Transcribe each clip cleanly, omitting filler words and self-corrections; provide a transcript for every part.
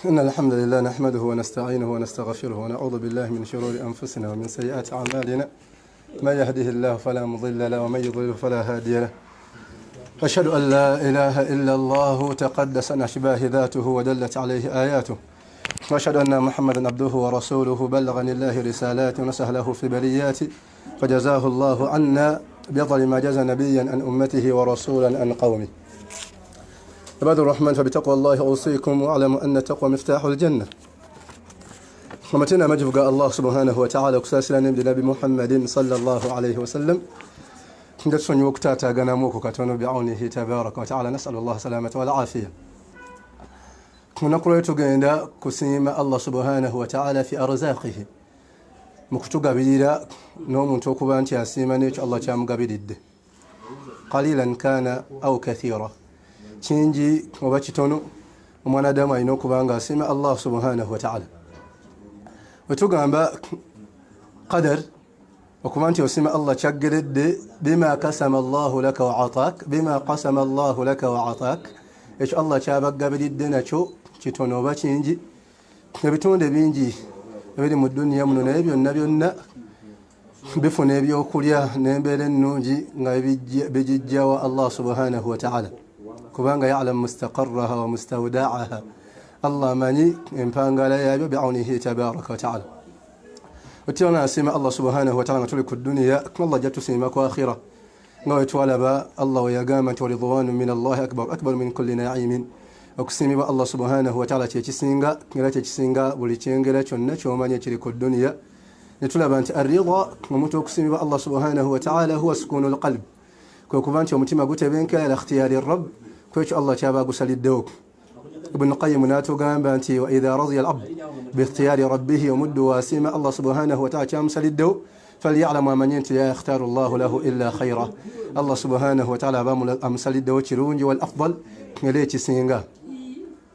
إن الحمد لله نحمده ونستعينه ونستغفره ونعوذ بالله من شرور أنفسنا ومن سيئات أعمالنا من يهده الله فلا مضل له ومن يضلل فلا هادي له. أشهد أن لا إله إلا الله تقدس عن أشباه ذاته ودلت عليه آياته، وأشهد أن محمدا عبده ورسوله بلغ عن الله رسالاته ونصح له في برياته، فجزاه الله عنا بأفضل ما جزى نبيا عن أمته ورسولا عن قومه. عباد الرحمن، فبتقوى الله أوصيكم واعلموا أن التقوى مفتاح الجنة. ومتنا مجفق الله سبحانه وتعالى كساسلا نبي محمد صلى الله عليه وسلم ندسون وقتاتا غناموكو كاتونو بعونه تبارك وتعالى. نسأل الله سلامة والعافية. ونقرأ تغندا كسيما الله سبحانه وتعالى في أرزاقه مكتوغا بيدا نوم توكوبانتي أسيمانيش الله تامغا بيدد قليلا كان أو كثيرا تشينجي وباتشتونو ومانا داما ينوكو بانغا سيما الله سبحانه وتعالى. وتغنبا قدر وكمانتي وسيما الله تشغلد بما قسم الله لك وعطاك، بما قسم الله لك وعطاك إيش الله تابقى بديدنا شو تشتونو باتشينجي نبتون دبينجي نبدي مدنيا من نبي النبي بفو نبي وكليا نبي النوجي بجيجا الله سبحانه وتعالى كبانغا يعلم مستقرها ومستودعها. الله ماني إنفانغا لا يبي بعونه تبارك وتعالى. وتيونا سيما الله سبحانه وتعالى تلك الدنيا الله جت سيماك وآخرة نوي توالبا الله ويقامة ورضوان من الله أكبر من كل نعيم. وكسيمي الله سبحانه وتعالى تيسينغا لا تيسينغا وليتشينغا تشونا تشومانيا تلك الدنيا نتولبا أنت الرضا ومتوكسيمي الله سبحانه وتعالى هو سكون القلب كوكوبانتي ومتيما قلت بينك على اختيار الرب كويش الله تابا قسل الدوك. ابن القيم ناتو قام بانتي وإذا رضي العبد باختيار ربه ومد واسيما الله سبحانه وتعالى تامسل الدوك فليعلم من ينتي لا يختار الله له إلا خيرا. الله سبحانه وتعالى بامل أمسل الدوك رونجي والأفضل يليتي سينغا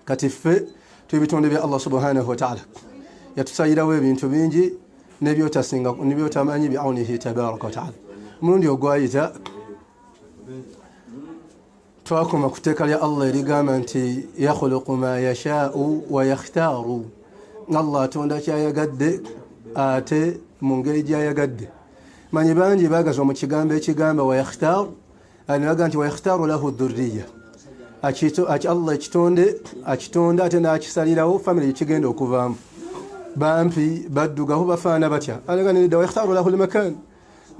كتف تبيتون بي الله سبحانه وتعالى يتسايدا وبينتو بينجي نبيو تسينغا نبيو تماني بعونه تبارك وتعالى. من يوغايتا twakoma kutekalya Allah erigamba nti yakhluqu ma yasha'u wa yakhtaru. Allah atonda kyayagadde ate mu ngeri gyayagadde. Manyi bangi bagaza mu kigambo ekigamba wa yakhtar anaga nti wa yakhtaru lahu dhurriya Allah akitonda ate n'akisalirawo family kigenda okuvaamu bampi baddugaho bafaana batya anaga nti wa yakhtaru lahu al-makan.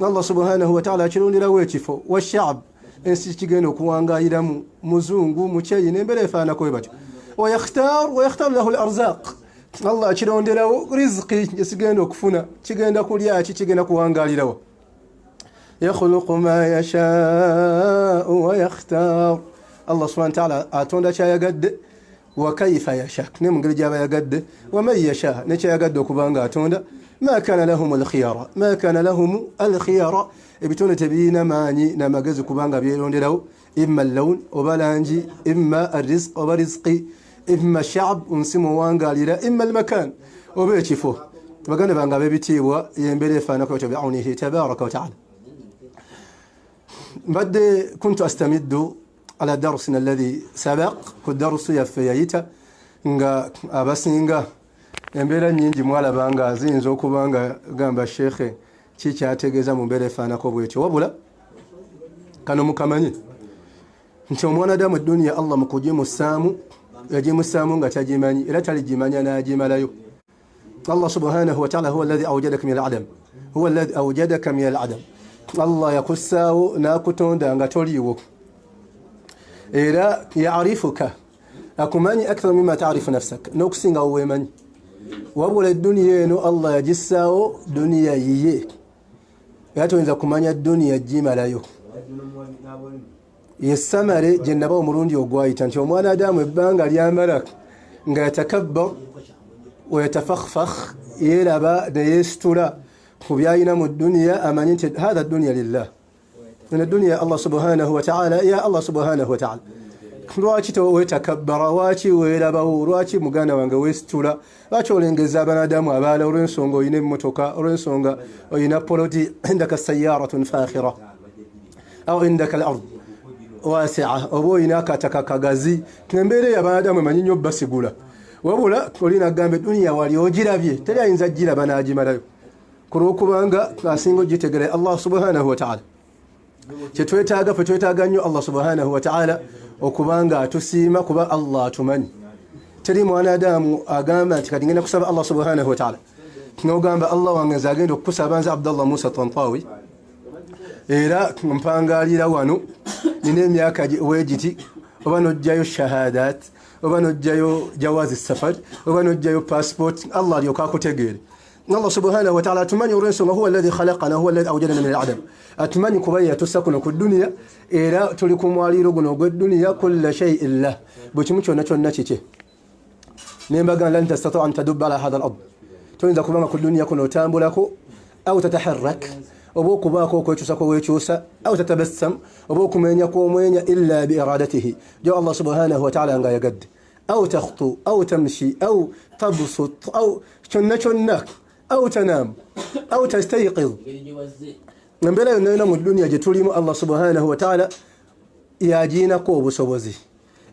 Allah subhanahu wa ta'ala akironderawo ekifo wa sha'b ensi kigenda okuwangayiramu muzungu mukyeyi n'embeera efaanako bwe batyo. wa yakhtar lahu al-arzaq Allah akironderawo rizqi esigenda okufuna kigenda kulya kigenda kuwangaalirawo. yakhluqu ma yasha'u wa yakhtar. Allah subhanahu wa ta'ala atonda kyayagadde wa kayfa yasha ne mu ngeri gy'aba yagadde wa man yasha ne kyayagadde okubanga atonda. ما كان لهم الخيار ما كان لهم الخيار ebitone tebiina maanyi n'amagezi kubanga byeronderawo imma اللون obalangi imma الرزق oba rizqi imma الشعب nsi muwangaalira imma المكان oba ekifo. baganda bange ab'ebitiibwa yembeera efaanako etyo bi'awnihi tabaraka wa ta'ala. mbadde kuntu astamiddu ala darsina alladhi sabaq ku darsu yaffe yayita nga abasinga embeera nnyingi mwalaba nga ziyinza okuba nga gamba sheekhe kikyategeeza mu mbeera efaanako bwetyo, wabula kano mukamanyi nti omwanadamu edduniya Allah mu kugimusaamu yagimusaamu nga tagimanyi era taligimanya n'agimalayo. Allah subhanahu wa ta'ala huwa alladhi awjadaka min al-'adam huwa alladhi awjadaka min al-'adam. Allah yakussaawo n'akutonda nga toliiwo era ya'rifuka akumanyi akthar mimma ta'rifu nafsak n'okusinga weemanyi. wabula edduniya eno Allah yagissaawo duniya yiye era toyinza kumanya duniya gimalayo. yesamale gye naba omulundi ogwayita nti omwanadamu ebbanga lyamala nga yatakabbar wa yatafakhfakh yeeraba neyeesitula ku byayina mu duniya amanyi nti hatha duniya lillah eno duniya Allah subhanahu wa ta'ala ya Allah subhanahu wa ta'ala. lwaki towetakabbara lwaki weerabawo lwaki muganda wange weesitula lwaki olengeza abanadamu abaala olw'ensonga olina emmotoka olw'ensonga olina poloti indaka sayaratun fakhira aw indaka al-ard wasi'a oba olina akataka kagazi embeera y'abanadamu emanyi nnyo basigula wabula olina gamba duniya wali ogirabye teri ayinza giraba n'agimalayo ku lw'okubanga asinga ogitegera Allah subhanahu wa ta'ala kyetwetaaga fe twetaaga nnyo Allah subhanahu wa ta'ala okubanga atusiima kuba Allah atumanyi teri mwanadamu agamba nti kati ngenda kusaba Allah subhanahu wa ta'ala n'ogamba Allah wange nze agenda okukusaba nze Abdallah Musa Tantawi era mpangalira wano nina emyaka wegiti oba nojjayo shahadat oba nojjayo jawazi safar oba nojjayo passport Allah alyoka akutegeere Allah subhanahu wa ta'ala atumanyi olw'ensonga huwa alladhi khalaqana huwa alladhi awjadana min al-'adam atumanyi kuba yatussa kuno ku dunia era tuli ku mwaliiro guno ogw'edduniya kulla shay'in lah bwe kimu kyonna kyonna kike nembaga lan tastati' an tadubba ala hadha al-ard toyinza kubanga ku dunia kuno otambulako au tataharrak oba okubaako okwekyusako weekyusa au tatabassam oba okumenyako omwenya illa bi iradatihi jo Allah subhanahu wa ta'ala nga yagadde au takhtu au tamshi au tabsut au kyonna kyonna au tanam au tastayqiz embeera yonna yonna mu dunia gye tulimu Allah subhanahu wa ta'ala yagiinako obusobozi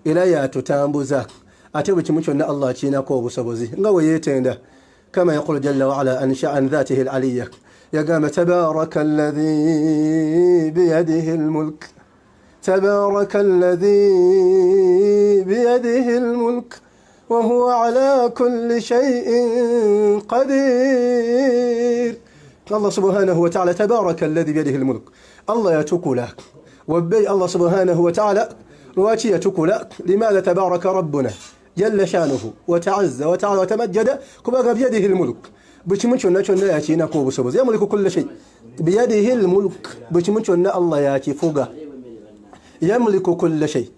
era yatutambuza ate bwe kimu kyonna Allah akiinako obusobozi nga we yeetenda kama yaqulu jalla wa ala ansha an dhatihi al-aliyya يقام تبارك الذي بيده الملك تبارك الذي بيده الملك وهو على كل شيء قدير الله سبحانه وتعالى تبارك الذي بيده الملك الله يتكله وبي الله سبحانه وتعالى رواتي يتكله لماذا تبارك ربنا جل شانه وتعز وتعالى وتمجد كما بيده الملك بشمن شو نشون ياتي نكو بسبز يملك كل شيء بيده الملك بشمن شو الله ياتي فوقه يملك كل شيء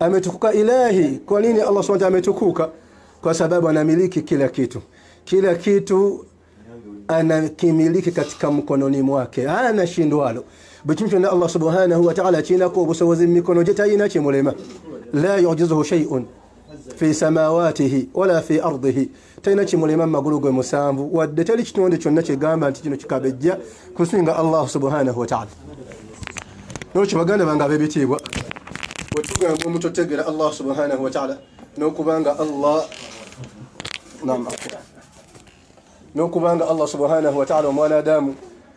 أمتكوك إلهي كونيني الله سبحانه وتعالى أمتكوك كسبب أنا مليكي كلا كيتو أنا كمليكي katika mkononi mwake ana shindwalo bishimsho na Allah subhanahu wa ta'ala china ko busozi mikono jetayina chimulema la yujizuhu shay'un fi samawatihi wala fi ardihi tayina chimulema magulu gwe musambu wadde tali kitonde kyonna kigamba nti kino kikabejja kusinga Allah subhanahu wa ta'ala no kibaganda banga bebitibwa wetugamba omutotegera Allah subhanahu wa ta'ala nokubanga Allah nokubanga Allah subhanahu wa ta'ala omwana adamu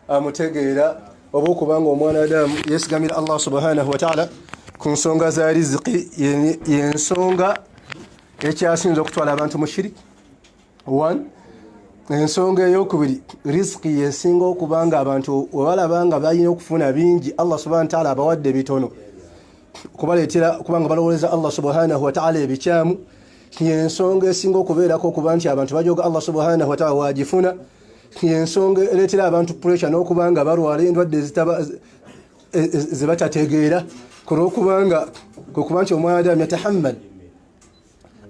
amutegeera oba okubanga omwana adamu yesigamira Allah subhanahu wa ta'ala ku nsonga za riziki yensonga ekyasinza okutwala abantu mu shiriki 1 ensonga eyokubiri riziki yesinga okubanga abantu webalabanga balina okufuna bingi Allah subhanahu wa ta'ala abawadde bitono kubaleetera kubanga balowoleza Allah subhanahu wa ta'ala ebikyamu yensonga esinga okubeerako okuba nti abantu bajoga Allah subhanahu wa ta'ala wagifuna yensonga ereetera abantu pressure n'okubanga balwala endwadde zibatategeera kulwokubanga kukuba nti omwanadamu yatahammal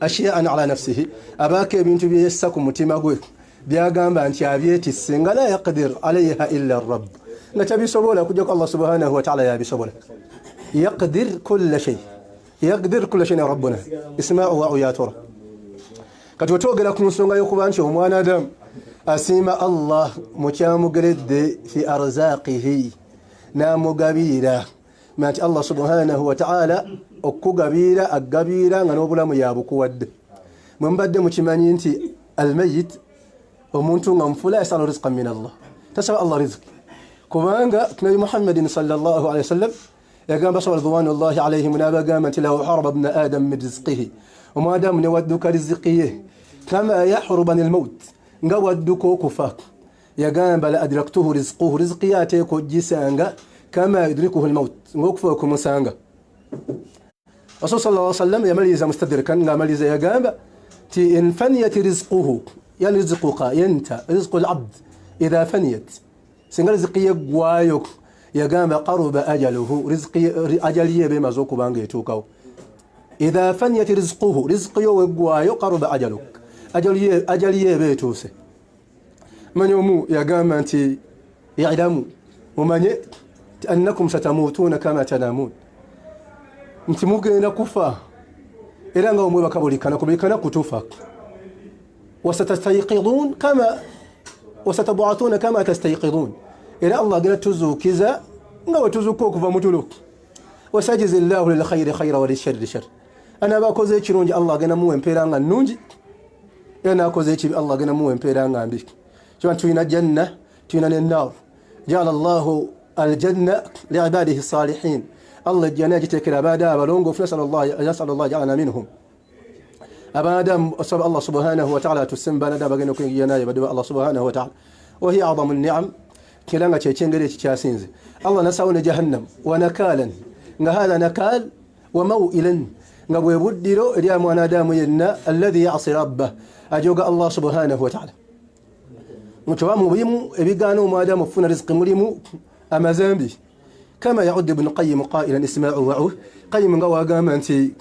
ashya'an ala nafsihi abaako ebintu byeyessa ku mutima gwe byagamba nti abyetisse nga la yaqdir alayha illa rabb nga tabisobola kujjako Allah subhanahu wa ta'ala yabisobola يقدر كل شيء يقدر كل شيء ربنا اسمعوا وعوا ترى كتوتوغلا كنسونغا يوكوبانشي omwana adam asima Allah mukyamugredde fi arzaqihi namugabira mati Allah subhanahu wa ta'ala okugabira agabira nga nobulamu yabukuwadde mwembadde mukimanyi nti almayit omuntu nga mfula yasalu rizqan min Allah tasaba Allah rizq kubanga nabi Muhammadin sallallahu alayhi wasallam يقام بصر رضوان الله عليهم نابا قامت له حرب ابن آدم من رزقه وما دام نودك رزقيه كما يحربني الموت نودك كفاك يقام بل أدركته رزقه رزقياتك جسانغا كما يدركه الموت نوكفوكم سانغا رسول صلى الله عليه وسلم يمليز مستدركا يمليز يقام تي إن فنيت رزقه يعني رزقك ينت رزق العبد إذا فنيت سنغ رزقية قوايك يقام قرب أجله رزقي أجليه بما زوكو بانغ يتوكاو إذا فنيت رزقه رزقي وقوايو قرب أجلك أجليه بيتوسي من يومو يقام أنت يعلموا ومن أنكم ستموتون كما تنامون أنت ممكن كفا إلا أنه مبكبوليكنا كتوفا وستستيقظون كما وستبعثون كما تستيقظون إلى الله قال تزو كذا نو تزو كوك فمتلوك wasajzi llahu lilkhairi khaira walishari shar. Anaabakoze ekirungi Allah agenda muwa empeera nga nnungi, era naakoze ekibi Allah agenda muwa empeera nga mbi. Kiba tulina janna, tulina n'ennar. Jaala Allahu aljanna liibadihi salihin. Allah ejjana agiteekera abaada abalongoofu. Nasalullah jalana minhum. Abaadamu asaba Allah subhanahu wa ta'ala atusembe baadamu bagenda okuyingira naye badde Allah subhanahu wa ta'ala. Wa hiya a'zamu an-ni'am, kiranga kyekyengeri ekikyasinze. Allah nasawo ne jahannam wa nakalan, nga hadha nakal wa maw'ilan, nga bwe buddiro eri mwanadamu yenna alladhi ya'si rabbah, ajoga Allah subhanahu wa ta'ala. Mukiba mubimu ebigaana omwadamu okufuna rizqi mulimu amazambi. Kama ya'uddu ibn Qayyim qailan isma'u wa'u, Qayyim nga wagamba nti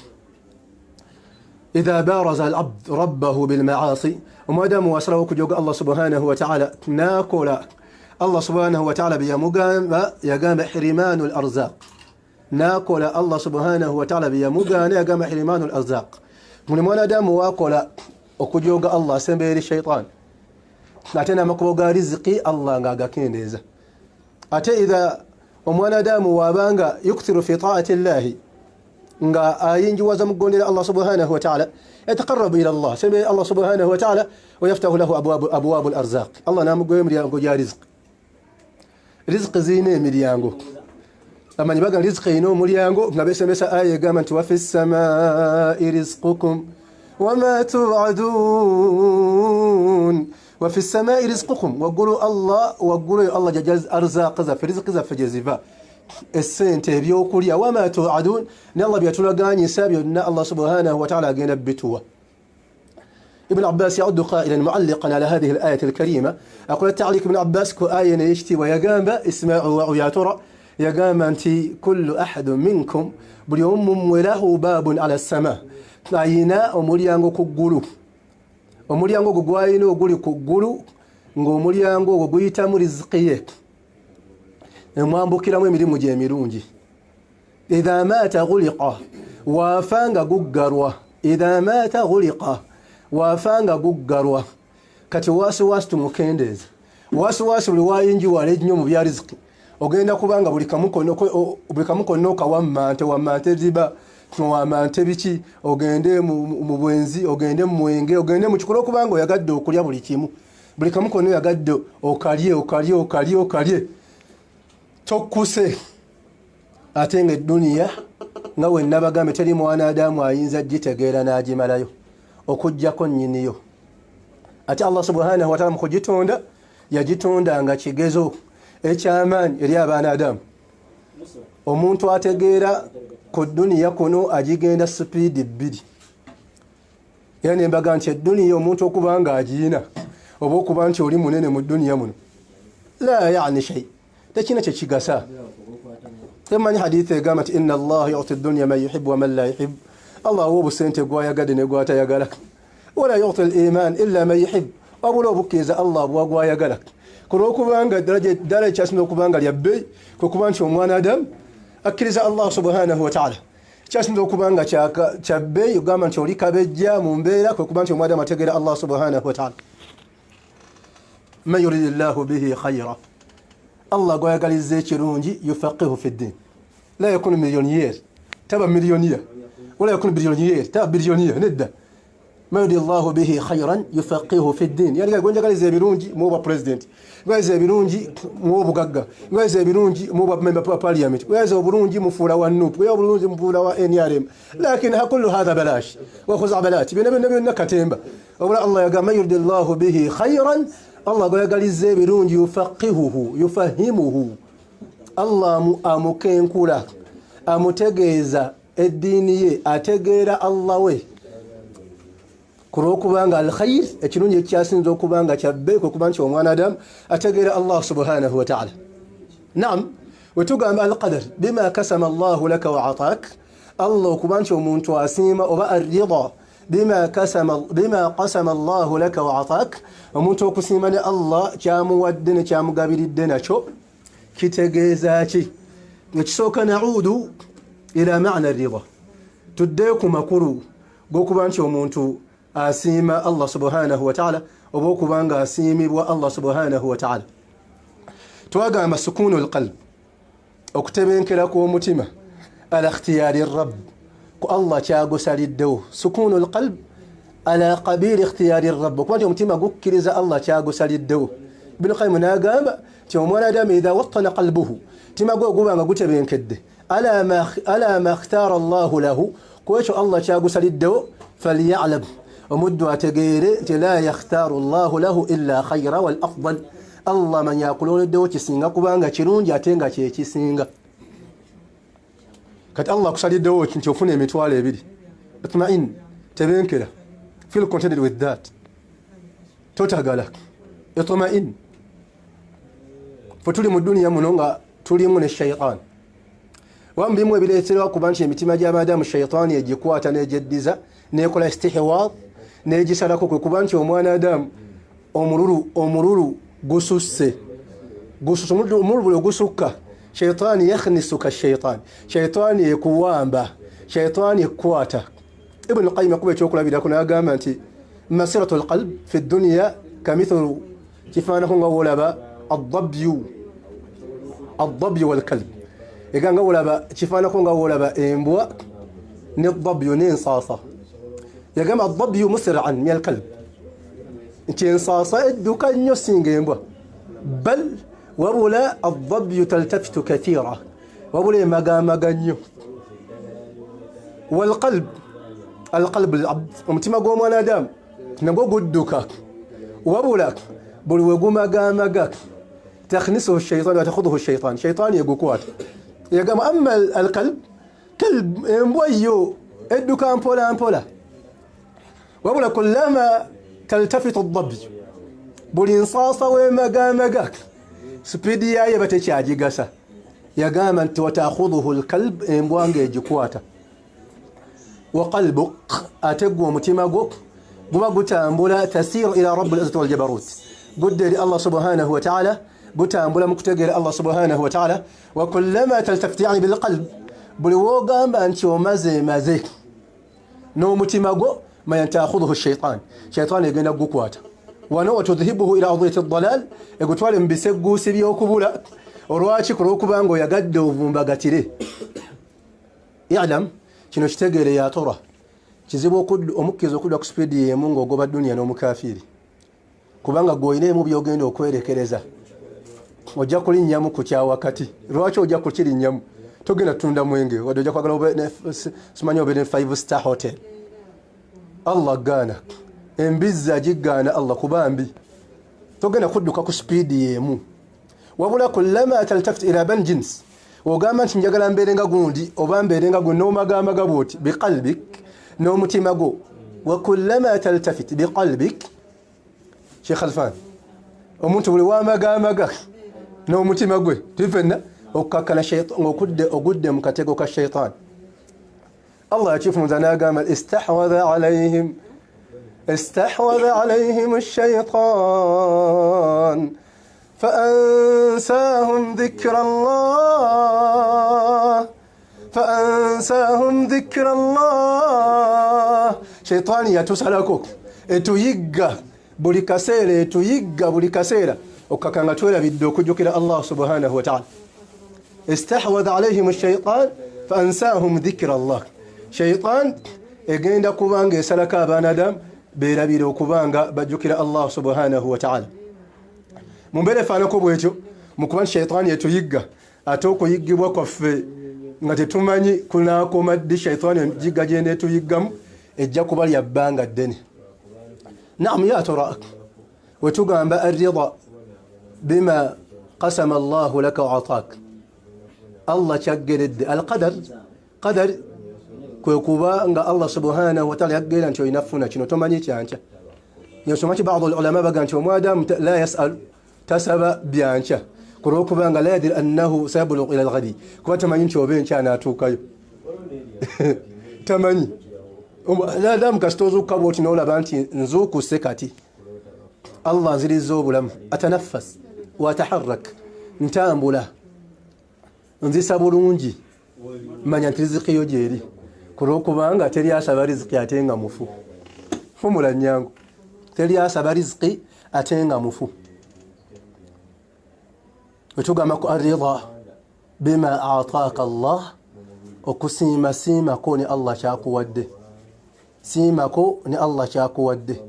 إذا بارز العبد ربه بالمعاصي وما دام وصله كجوج الله سبحانه وتعالى ناكل الله سبحانه وتعالى يقام حرمان الأرزاق. ناكل الله سبحانه وتعالى يقام حرمان الأرزاق. من ما دام واكل وكجوج الله سنبير الشيطان أتنا مكوجا رزقي الله ناقا كينيزا. أتى إذا وما دام وابانغا يكثر في طاعة الله nga ayinjiwaza mugondera Allah subhanahu wa ta'ala, yataqarrabu ila Allah, sebe Allah subhanahu wa ta'ala, wa yaftahu lahu abwab al-arzaq. Allah namugoye emilyango gya rizqi. Rizqi zine emilyango, amanyi baga rizqi ino omulyango nga besemesa aya egamba nti wa fis samaa'i rizqukum wa ma tu'adun. Wa fis samaa'i rizqukum, waggulu Allah jajaz arzaq zaffe, rizqi zaffe gye ziva, essente ebyokulya. Wama tu'adun, ne Allah byatulaganyisa byonna Allah subhanahu wa ta'ala agenda bituwa. ابن عباس يعد قائلا معلقا على هذه الآية الكريمة. أقول التعليق ابن عباس كآية يشتي ويقام اسمعوا ويا ترى يقام أنت كل أحد منكم باليوم وله باب على السماء. أينا أمريانغو كقولو أمريانغو كقوائنو قولي كقولو ng'omulyango guyitamu rizqiye mwambukiramu emirimu gyemirungi. idha mata ghuliqa, wafanga guggarwa. idha mata ghuliqa, wafanga guggarwa. Kati wasiwasi tumukendeeza, wasiwasi buli wayinjiwala ennyo mu bya riziki ogenda kubanga buli kamu konna wammante ziba wamante biki, ogende mu bwenzi, ogende mu mwenge, ogende mu kikolo kubanga oyagadde okulya buli kimu. Buli kamu konna oyagadde okalye tokkuse. Ate nga edduniya nga we nabagambe teri mwanadamu ayinza gitegeera n'agimalayo okuggyako nnyiniyo. Ate Allah subhanahu wa ta'ala mu kugitonda yagitonda nga kigezo ekyamaanyi eri abaanadamu. Omuntu ategeera ku dduniya kuno agigenda sipiidi 2. Era nembaga nti edduniya omuntu okuba nga agiina oba okuba nti oli munene mu dduniya muno la yaani shay, tekina kyekigasa. Temanyi hadithi egamba nti inna Allah yu'ti ad-dunya man yuhibbu wa man la yuhibbu. Allah awa obusente gwayagadde ne gwatayagala. Wala yu'ti al-iman illa man yuhibbu. Wabula obukkiriza Allah bwagwayagala. Kulwokubanga ddala ekyasinga okubanga lya bbeeyi kwe kuba nti omwana Adamu akkiriza Allah subhanahu wa ta'ala. Ekyasinga okubanga kya bbeeyi ogamba nti oli kabejja mu mbeera kwe kuba nti omwana Adamu ategeera Allah subhanahu wa ta'ala. Man yuridillahu bihi khayra, Allah gwayagaliza ekirungi yufaqihu fi ddin. La yakunu millionaire, taba millionaire. Wala yakunu billionaire, taba billionaire. Nedda. Man yuridillahu bihi khayran yufaqihu fi ddin. Yani gwayagaliza ebirungi muba president, gwayagaliza ebirungi muba bugagga, gwayagaliza ebirungi muba member of parliament, gwayagaliza obulungi mufuula wa NUP, gwayagaliza obulungi mufuula wa NRM. Lakin hakullu hadha balash wa khuzabalat. Bina katemba. Wala Allah yagamba man yuridillahu bihi khayran, Allah gwayagaliza ebirungi yufaqihuhu yufahimuhu. Allah amukenkula amutegeeza eddiini ye, ategeera Allah we. Kulwokubanga al-khayr ekirungi ekyasinza okubanga kyabbe kwe kuba nti omwana Adamu ategeera Allah subhanahu wa ta'ala. Naam, wetugamba al-qadar bima kasama Allahu laka wa ataak. Allah okuba nti omuntu asiima oba ar-rida bima qasama Allahu laka wa ataak. Omuntu okusiima ne Allah kyamuwadde ne kyamugabiridde nakyo kitegeeza ki? Ekisooka na'uudu ila ma'na ar-rida, tuddeyo ku makulu g'okuba nti omuntu asiima Allah subhanahu wa ta'ala oba okubanga asiimibwa Allah subhanahu wa ta'ala. Twagamba sukunu al-qalb, okutebenkera kw'omutima, على اختيار الرب الله تشاغو ساليدو سكون القلب على قبيل اختيار الرب وكما تمتما غكرز الله تشاغو ساليدو ابن القيم ناغام تيومونا دام اذا وطن قلبه تما غوغوبا غوتبين كد على ما اختار الله له كويش الله تشاغو ساليدو فليعلم ومدوا تغير لا يختار الله له الا خيرا والافضل الله من يقولون الدو تسينغا كوبانغا تشيرونجا تنغا تشيسينغا كات الله كسالي الدو تشوفوني متوالي بيدي اطمئن تبين كده feel contented with that توتاغالا اطمئن فتولي الدنيا منونغا تولي من الشيطان وام بيمو بيليتلوا كوبانشي متيما جا مادام الشيطان يجي كواتا نجدزا نيكول استحواذ نيجي سلاكو كوبانشي وموانا دام امرورو غسوسه غسوس مولو غسوكا شيطان يخنسك الشيطان شيطان يكوامبا شيطان يكواتا ابن القيم يقول شوكلا بيدا كنا غامانتي مسيرة القلب في الدنيا كمثل كيفانا كون غولابا الضبي والكلب يغان غولابا كيفانا كون غولابا امبوا نضبي ننصاصا يغام الضبي مسرعا من الكلب انتي انصاصا دوكا نيوسينغ امبوا بل وبلا الضبي تلتفت كثيرا وبلا مغا والقلب العبد ومتما غوما نادام نغو غدوكا وبلا بلوغو مغا تخنسه الشيطان وتاخذه الشيطان شيطان يغوكوات يغام اما القلب كلب امبويو ادوكا امبولا وبلا كلما تلتفت الضبي بولينصاصا ومغا سبيدي يا بتشاجي غسا يا غام وتاخذه الكلب امبوانغي جكواتا وقلبك اتغو متيماغو غما غتامبولا تسير الى رب العزه والجبروت قد الله سبحانه وتعالى غتامبولا مكتغير الله سبحانه وتعالى وكلما تلتفت يعني بالقلب بلوغا بانشو مازي نو متيماغو ما ينتاخذه الشيطان شيطان يغنا غكواتا ونو تذهبه الى ارضيه الضلال يغتوال مبسغو سبيو كبولا orwachi kurokubango yagadde ovumbagatire يعلم kino kitegere ya tora kizibu omukkizo okudda ku speed yemu ng'ogoba dunia n'omukafiri kubanga gwoine mu byogenda okwerekereza ojja kulinnyamu ku kyawakati lwaki ojja kukirinyamu togenda tunda mwenge wadde ojja kwagala simanyi obe ne 5-star hotel Allah gaana embizza gigaana Allah kubambi togenda kudduka ku speed yemu wabula kullama taltafit ila ban jins ogamba nti njagala mbeerenga gundi oba mbeerenga gu n'omagamaga bwoti biqalbik n'omutima gwo wa kullama taltafit biqalbik Sheikh Khalfan omuntu buli wamagamaga n'omutima gwe tifenna okakana shaytan ogudde mu katego ka shaytan Allah yachifu muzana agamba استحوذ عليهم الشيطان فأنساهم ذكر الله شيطان يتسالكو etuyigga buli kaseera okakanga twera bidde okujjukira Allah subhanahu wa ta'ala استحوذ عليهم الشيطان فأنساهم ذكر الله شيطان egenda kubanga esalaka abaana Adam beerabire okubanga bajjukira Allah subhanahu wa ta'ala mumbere faanako bwekyo mukuba shaytan yetuyigga ate okuyiggibwa kwaffe nga tetumanyi kunaakoma ddi shaytan jigga genda etuyiggamu ejja kuba lya bbanga ddene naam ya tara wetugamba arrida bima qasama Allahu laka wa ataak Allah kyaggeredde alqadar kwekuba nga Allah subhanahu wa ta'ala yaggera nti oyinafuna kino tomanyi kyanca yosoma ki baadhi ulama baga nti omwadamu la yas'al tasaba byanca kurokuba nga la yadir annahu sayabluq ila alghadi kuba tamanyi nti obe nca anaatuukayo tamanyi adamu kasitozuuka bwoti n'olaba nti nzuukuse kati Allah nzirizza obulamu atanaffas wataharrak ntambula nzisa bulungi manya nti riziki yo gyeri kulokubanga teri asaba riziki ate nga mufu fumula nnyangu teri asaba riziki ate nga mufu wetugamba ku arrida bima ataaka Allah okusiima siimako ne Allah kyakuwadde. Siimako ne Allah kyakuwadde.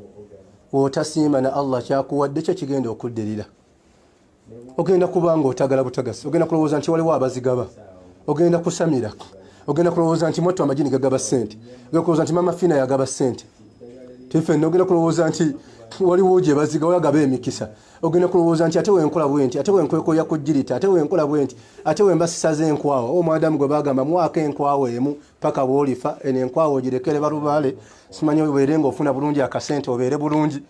Wotasiima ne Allah kyakuwadde kye kigenda okuddirira. Ogenda kubanga otagala butagasi. Ogenda kulowooza nti waliwo abazigaba. Ogenda kusamira. Ogenda kulowooza nti moto amajini gagaba ssente. Ogenda kulowooza nti mama Fina yagaba ssente. Tifenna ogenda kulowooza nti waliwo gye baziga oyagaba emikisa. Ogenda kulowooza nti ate wenkola bwenti, ate wenkwekoya kujjirita, ate wenkola bwenti, ate wembasisa z'enkwawa. Omwadamu gwe bagamba mwaka enkwawa emu paka bw'olifa eno enkwawa ogirekere balubaale simanyi obeere ng'ofuna bulungi akasente obeere bulungi.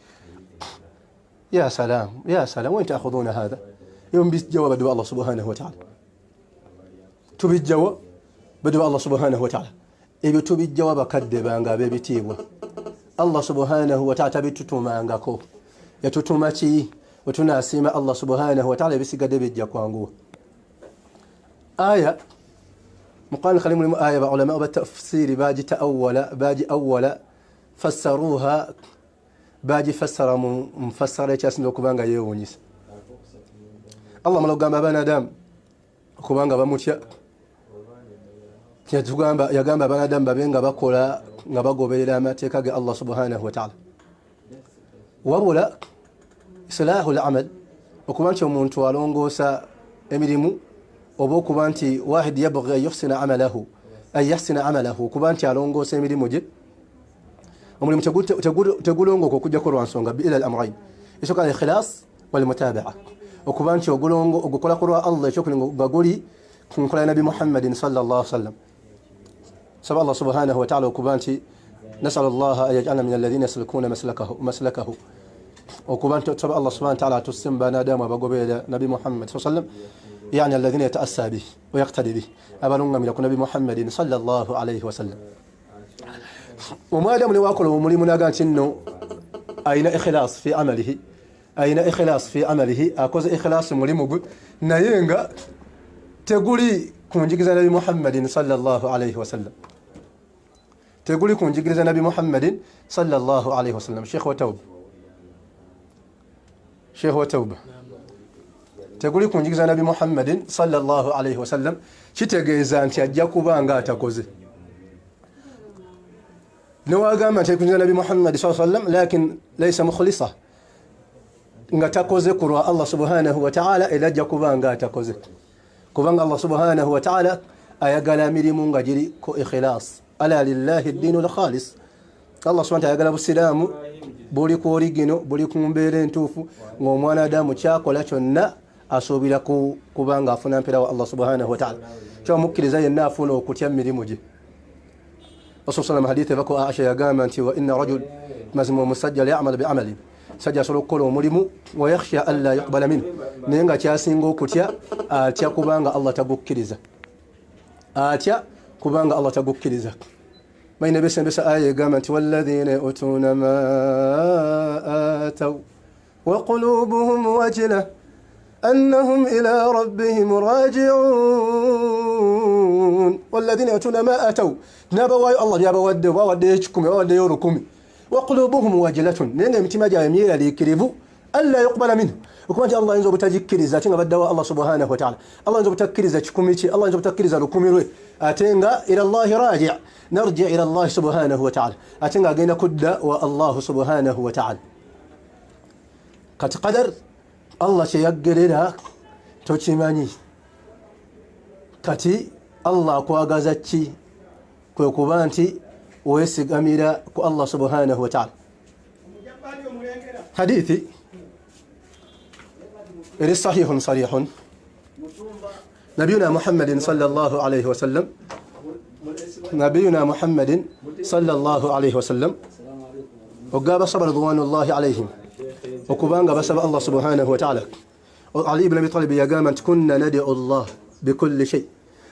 Ya salam, ya salam, wa ta'khuduna hadha. Yom bijjawa badu Allah subhanahu wa ta'ala. Tubijjawa badu Allah subhanahu wa ta'ala. Ebyo tubijjawa bakadde banga ab'ebitiibwa. Allah subhanahu wa ta'ala tabitutumangako. Yatutuma ki? Wetunasiima Allah subhanahu wa ta'ala ebisigadde bijja kwanguwa. Aya muqal khalim limu aya ba ulama ba tafsiri baji awwala fassaruha baji fassara mufassara kyasinda okubanga yeewunyisa. Allah malogamba banadamu okubanga bamutya yagamba abanadamu babenga bakola nga bagoberera amateeka ge Allah subhanahu wa ta'ala. Wabula islahu al-amal okuba nti omuntu alongoosa emirimu oba okuba nti wahid yabghi an yuhsina amalahu okuba nti alongoosa emirimu gye omulimu tegulongoka okujjako lwa nsonga ila al-amrayn esooka al-ikhlas wal-mutaba'a okuba nti ogukola ku lwa Allah ekyokulinga guli ku nkola ya Nabi Muhammadin sallallahu alaihi wasallam. Saba Allah subhanahu wa ta'ala okuba nti nas'alu Allah an yaj'alna min alladhina yaslukuna maslakahu okuba nti saba Allah subhanahu wa ta'ala tusimba banadamu abagoberera Nabi Muhammad sallallahu alaihi wasallam yani alladhina yata'assa bihi wa yaqtadi bihi abalungamira ku Nabi Muhammadin sallallahu alaihi wasallam. Omwadamu ne wakola omulimu naga nti nno ayina ikhlas fi amalihi akoze ikhlas mulimu gwe naye nga teguli kunjigiriza Nabi Muhammadin sallallahu alaihi wasallam. Teguli kunjigiriza Nabi Muhammadin sallallahu alaihi wasallam. Sheikh wa tawba teguli kunjigiriza Nabi Muhammadin sallallahu alaihi wasallam kitegeeza nti ajja kubanga atakoze. Newagamba nti kunjigiriza Nabi Muhammad sallallahu alaihi wasallam lakin laysa mukhlisa nga takoze ku lwa Allah subhanahu wa ta'ala era ajja kubanga atakoze. Kubanga Allah subhanahu wa ta'ala ayagala mirimu nga giri ko ikhlas. Ala lillahi ad-dinul khalis. Allah subhanahu wa ta'ala ayagala busiramu buli ku origino buli ku mbeera entuufu ng'omwana adamu kyakola kyonna asuubira kubanga afuna mpera wa Allah subhanahu wa ta'ala. Kyomukkiriza yenna afuna okutya mirimu gye. Rasulullah hadithi bako Aisha yagamba nti wa inna rajul mazmu musajjal ya'mal bi'amali sajja solo kola omulimu wa yakhsha alla yuqbala minhu naye nga kyasinga okutya atya kubanga Allah tagukkiriza bayina besembesa aya egamba nti walladhina yu'tuna ma ataw wa qulubuhum wajila annahum ila rabbihim raji'un. Walladhina yu'tuna ma ataw nabawayo Allah byabawadde bawadde ekikumi bawadde olukumi wa qulubuhum wajilatun nenge emitima gyabwe myeraliikirivu alla yuqbala minhu okuba nti Allah ayinza obutagikkiriza ate nga baddawa Allah subhanahu wa ta'ala. Allah ayinza obutakkiriza kikumi kye, Allah ayinza obutakkiriza lukumi lwe ate nga ila Allahi raji' narji ila Allah subhanahu wa ta'ala ate nga agenda kudda wa Allah subhanahu wa ta'ala. Kati qadar Allah kyeyaggerera tokimanyi kati Allah akwagaza ki kwe kuba nti wesigamira ku Allah subhanahu wa ta'ala. Hadithi iri sahihun sarihun nabiyuna Muhammadin sallallahu alaihi wasallam ogaba saba ridwanullahi alaihim okubanga basaba Allah subhanahu wa ta'ala. Ali ibn Abi Talib yagamba nti kunna nad'u Allah bikulli shay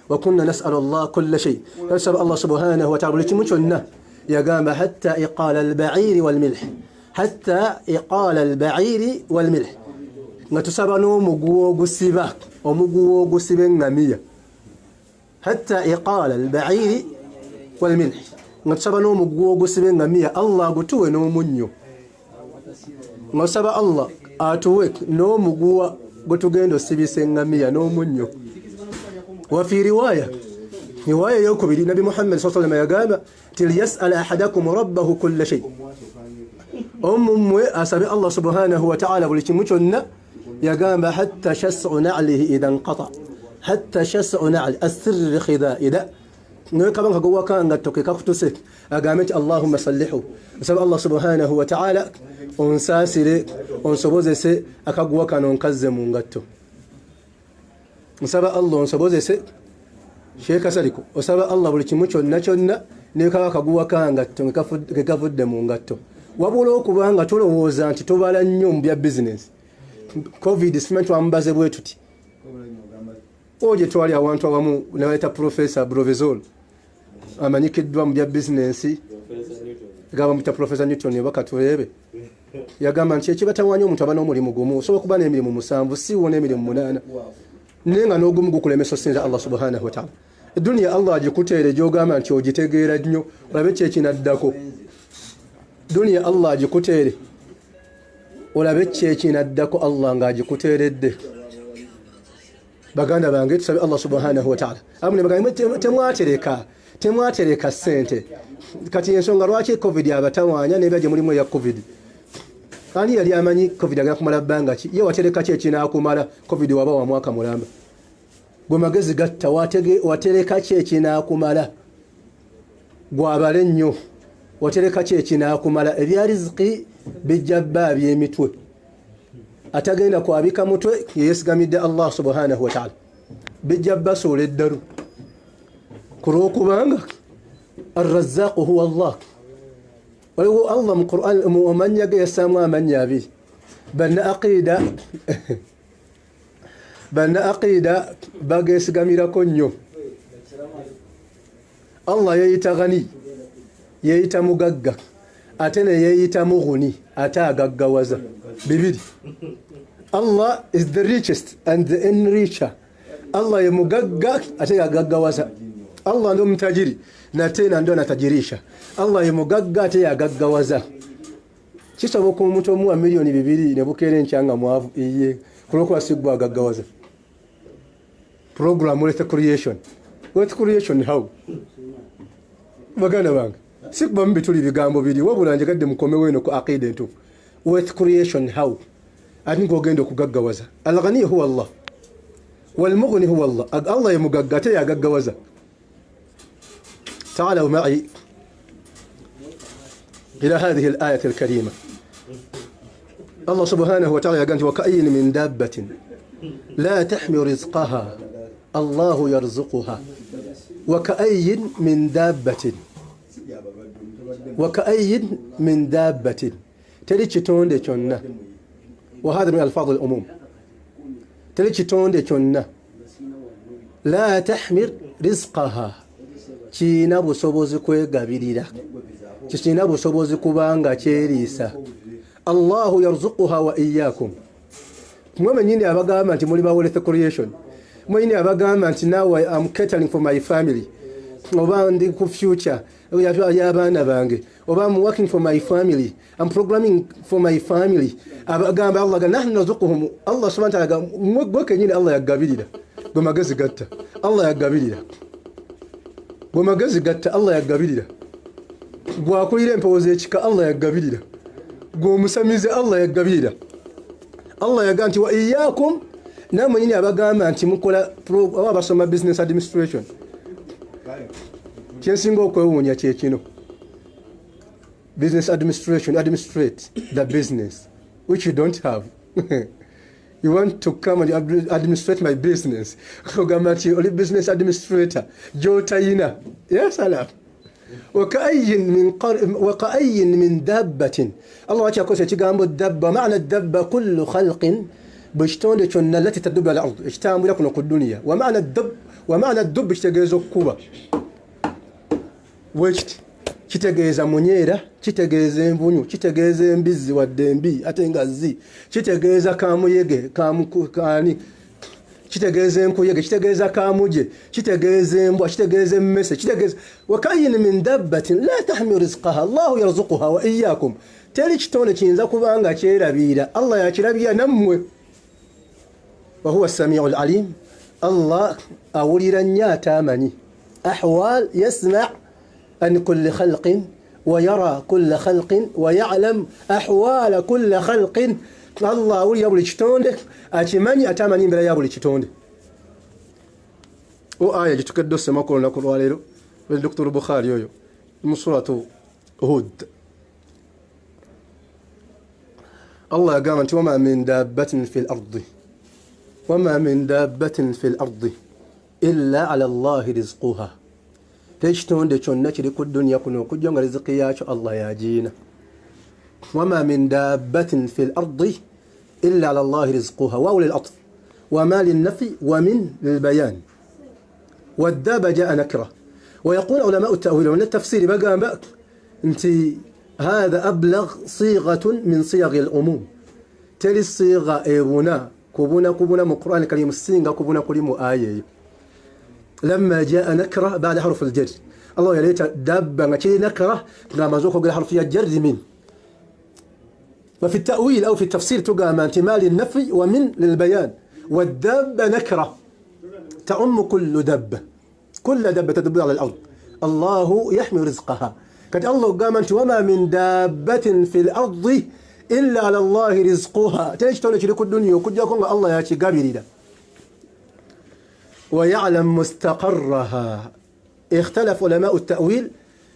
wa kunna nas'alu Allah kulla shay. Nasaba Allah subhanahu wa ta'ala buli kimu kyonna yagamba hatta iqala al-ba'iri wal milh nga tusaba n'omuguwa ogusiba engamiya hatta iqala al-ba'iri wal milh nga tusaba n'omuguwa ogusiba engamiya Allah gutuwe n'omunnyo nga tusaba Allah atuwe n'omuguwa gutugenda osibisa engamiya n'omunnyo. Wa fi riwaya riwaya yokubiri nabi Muhammad sallallahu alaihi wasallam yagamba til yas'al ahadakum rabbahu kull shay asabi Allah subhanahu wa ta'ala buli kimu kyonna yagamba hatta shas'u na'lihi idan qata hatta shas'u na'l as-sirr khida'ida no kabanga go wakanga toke kakutuse agameti Allahumma sallihu asabi Allah subhanahu wa ta'ala onsasire onsobozese akagwa kano nkaze mu ngatto nsaba Allah onsobozese Sheikh Saliko osaba Allah buli kimu kyonna ne kakaguwa kanga kavudde mu ngatto wabula okubanga tulowooza nti tubala nnyo mu bya business covid simantu ambaze bwetuti oje twali awantu awamu ne bayita Professor Brovezol amanyikiddwa mu bya business gaba muta Professor Newton bakatulebe yagamba nti ekibatawanya omuntu abana omulimu gumu osobola kuba n'emirimu musanvu si wona emirimu 8 nenga n'ogumu gukulemesa osinza Allah subhanahu wa ta'ala dunia Allah ajikutere jogamba nti ogitegeera nnyo olabe kyekinaddako dunia Allah ajikutere olabe kyekinaddako Allah ng'agikuteeredde baganda bange tusabe Allah subhanahu wa ta'ala amune baganda temwatereka sente kati ensonga lwaki covid abatawaanya nebajje mulimu ya covid ani yali amanyi covid agenda kumala bbanga ki ye watereka kyekinakumala covid waba wa mwaka mulamba gwe magezi gatta watereka kyekinakumala gwabale nnyo watereka kyekinakumala ebya riziki bijja bba by'emitwe atagenda kwabika mutwe yeesigamidde Allah subhanahu wa ta'ala bijja basuula eddalu kulwokubanga الرزاق هو الله ولو الله من القرآن ومن يجي يسمى من يبي بنا أقيدة باقي سجميرا كونيو الله يتغني يتمغغ أتنا يتمغني أتاغغ وزا بيبي الله is the richest and the enricher الله يمغغ أتاغغ وزا الله ndo mtajiri na tena ndo anatajirisha Allah yemugagga ate yagaggawaza kisoboka omuntu omuwa milioni 2 ne bukere nkyanga mwavu iye kulokuba sigwa agaggawaza program with creation how bagana banga sigwa mbituli bigambo biri wabula njegadde mukome weno ku aqida entu with creation how ati ngogenda okugaggawaza al-ghani huwa Allah wal mughni huwa Allah Allah yemugagga ate yagaggawaza تعالوا معي إلى هذه الآية الكريمة الله سبحانه وتعالى يقول وكأي من دابة لا تحمل رزقها الله يرزقها وكأي من دابة تلك تون كنا وهذا من ألفاظ الأموم تلك تون كنا لا تحمل رزقها kina busobozi kwegabirira kina busobozi kubanga kyeriisa Allahu yarzuquha wa iyyakum mwe nyine abagamba nti muli ba wealth creation mwe nyine abagamba nti now I am catering for my family oba ndi ku future y'abaana bange oba I'm working for my family I'm programming for my family abagamba Allah ga nahnu narzuquhum Allah subhanahu wa ta'ala mwe kenyine Allah yagabirira gwe magezi gatta Allah yagabirira gwamagazi gatta Allah yagabirira gwakulira empowozi ekika Allah yagabirira gwomusamize Allah yagabirira Allah yaga nti wa iyyakum namwe nyini abagamba nti mukola abasoma business administration kyensinga okwewuunya kyekino business administration administrate the business which you don't have you want to come and administrate my business ogamba nti oli business administrator jotayina ya salam وكأي من دابة الله يقول سيجامب الدابة معنى الدابة كل خلق بشتون كنا التي تدب على الأرض اجتام لكم الدنيا ومعنى الدب اشتغيز كوبا وجت kitegeeza munyera kitegeeza envunyu kitegeeza embizi wadde embi ate ngazi kitegeeza kamuyege kamukani kitegeeza enkuyege kitegeeza kamuje kitegeeza embwa kitegeeza emmese kitegeeza wakayin min dabbatin la tahmilu rizqaha Allah yarzuquha wa iyyakum teri kitone kiyinza kubanga kyerabira Allah yakirabira nammwe wa huwa as-sami'ul alim Allah awulira nnyo atamanyi أحوال، يسمع عن كل خلق ويرى كل خلق ويعلم أحوال كل خلق. الله ولي يابو لكتونde akimanyi atamanyi mbere ya buli kitonde. Aya gitukedde osema ko lunaku lwaleero Dr. Bukhari oyo mu suratu Hud. Allah yagamba nti wama min dabbatin fil ardi wama min dabbatin fil ardi illa ala Allahi rizquha. Tekitonde kyonna kiri ku dunya kuno okujja nga riziki yakyo Allah yagiina. وما من دابة في الأرض إلا على الله رزقها. واو للعطف وما للنفي ومن للبيان. والدابة جاء نكرة. ويقول علماء التأويل ومن التفسير بقى انت هذا أبلغ صيغة من صيغ العموم. تلي الصيغة إيونا كبونا من القرآن الكريم السينغ كبونا كلمة آية لما جاء نكرة بعد حرف الجر. الله يليت دابة نكرة لما زوكو حرف الجر من. وفي التأويل أو في التفسير تقام انتمال النفي ومن للبيان. والدابة نكرة تعم كل دابة، كل دابة تدب على الأرض الله يحمي رزقها. كانت الله قام أنت وما من دابة في الأرض إلا على الله رزقها. تيجي تقول لك الدنيا وكل يكون الله يأتي قابل ده. ويعلم مستقرها. اختلف علماء التأويل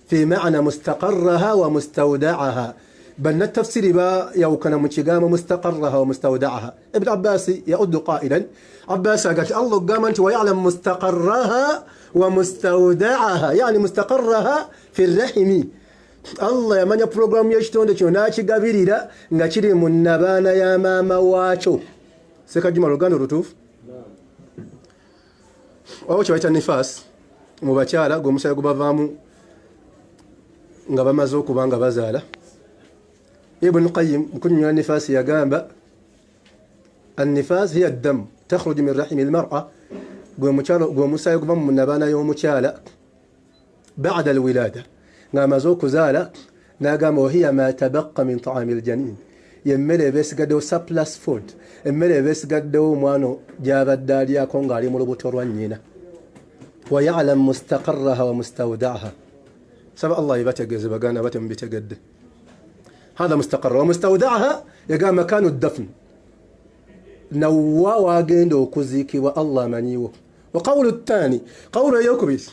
في معنى مستقرها ومستودعها. بل التفسير با يوكنا متشقام مستقرها ومستودعها. ابن عباس يؤد قائلا عباس قال الله قام أنت ويعلم مستقرها ومستودعها، يعني مستقرها في الرحم. الله يمنى بروغرام يشتون دكيو ناتي قابيري دا ناتي من نبانا يا ماما واتشو سيكا جمال وغانو رتوف ووچو ويتا النفاس مباشرة قومسا يقوبا فامو ngaba mazo kubanga bazala. ابن القيم كن النفاس يا جامبا النفاس هي الدم تخرج من رحم المرأة قومسا يقوم من نبانا يوم تشالا بعد الولادة نعم زوك زالا ناقام وهي ما تبقى من طعام الجنين يملي بس قدو سابلاس فود يملي بس قدو موانو جاب الداليا كونغاري ملوبو تروانينا. ويعلم مستقرها ومستودعها. سبق الله يبتقز بقانا بتم بتقد هذا مستقر. ومستودعها يقام مكان الدفن نوا واجندو كوزيكي والله منيو. وقول الثاني قول يوكبيس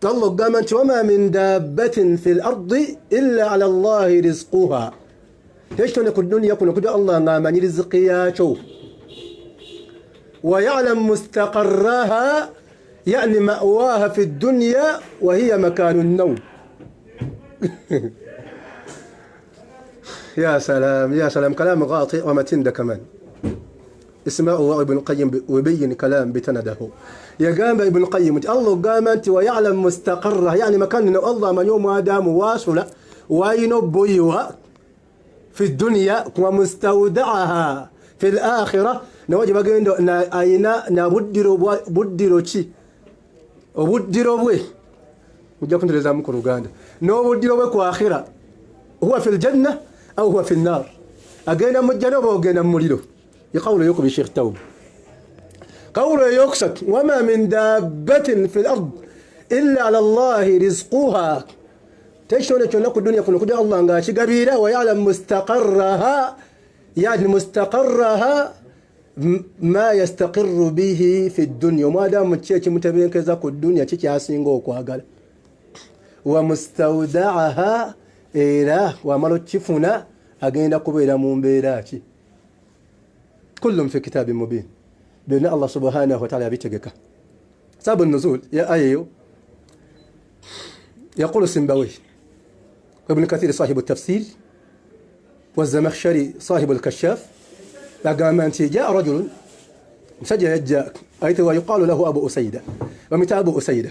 الله قام أنت وما من دابة في الأرض إلا على الله رزقها. ليش تنقل الدنيا يكون كده الله نامني رزقيا شوف. ويعلم مستقرها يعني مأواها في الدنيا وهي مكان النوم. يا سلام يا سلام كلام غاطئ ومتين ده كمان. اسمعوا ابن القيم ويبين كلام بتنده. يقام ابن القيم الله قام أنت ويعلم مستقرها يعني مكان الله من يوم آدم واصل وينبويها في الدنيا ومستودعها في الآخرة. نواجه بقى أين نبدروا شيء وبدروا بوي وجاكم تلزام كروغان نبدروا بكو آخرة هو في الجنة أو هو في النار. أجينا مجنب وأجينا مريدو. يقول يوكب الشيخ توب قول يقصد وما من دابة في الأرض إلا على الله رزقها. تشتون كنك الدنيا كنك الله نغاشي قبيلة. ويعلم مستقرها يعني مستقرها ما يستقر به في الدنيا ما دام تشيكي متبين كذا الدنيا تشيكي هاسينغو كواغال. ومستودعها إله وعملوا تشفنا أجينا قبيلة منبيراتي كلهم في كتاب مبين بأن الله سبحانه وتعالى بيتجك. سبب النزول يا أيو يقول السنبوي ابن كثير صاحب التفسير والزمخشري صاحب الكشاف لقام أنت جاء رجل جاء أيت ويقال له أبو أسيدة. ومتى أبو أسيدة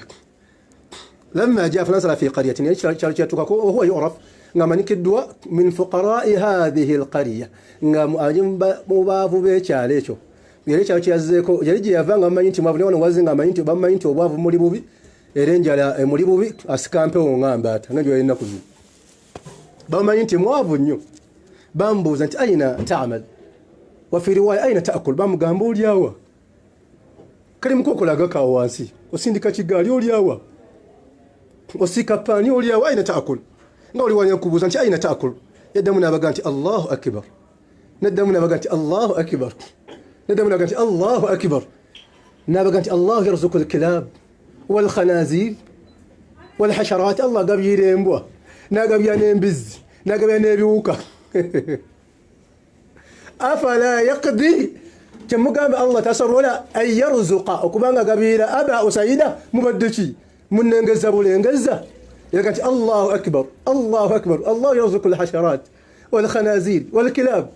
لما جاء فنزل في قرية وهو يعرف من فقراء هذه القرية مبافو بيشاليشو yelecha kyazeko yalije yavanga manyinti mwavu ne wazinga manyinti bamanyinti obwavu muri bubi erenjala muri bubi asikampe ongamba ata nganjo yina kuzi bamanyinti mwavu nnyo bambuza nti aina ta'mal wa fi riwaya aina ta'kul bamugamba oli awa kali mukokolaga kawansi osindika kigali oli awa osikapani oli awo aina taakul nga oli wali kubuza nti aina taakul yaddamu nabaga nti Allahu akbar naddamu nabaga nti Allahu akbar naddamu nabaga nti Allahu akbar nabaga nti Allah yarzuqu al-kilab wal khanazir wal hasharat Allah gabiyire embwa nagabya n'embizi nagabya n'ebiwuka afala yaqdi temugamba Allah tasobola ay yarzuqa okubanga gabira aba usayida mubaddiki munengeza bulengeza يقول الله أكبر الله أكبر الله يرزق الحشرات والخنازير والكلاب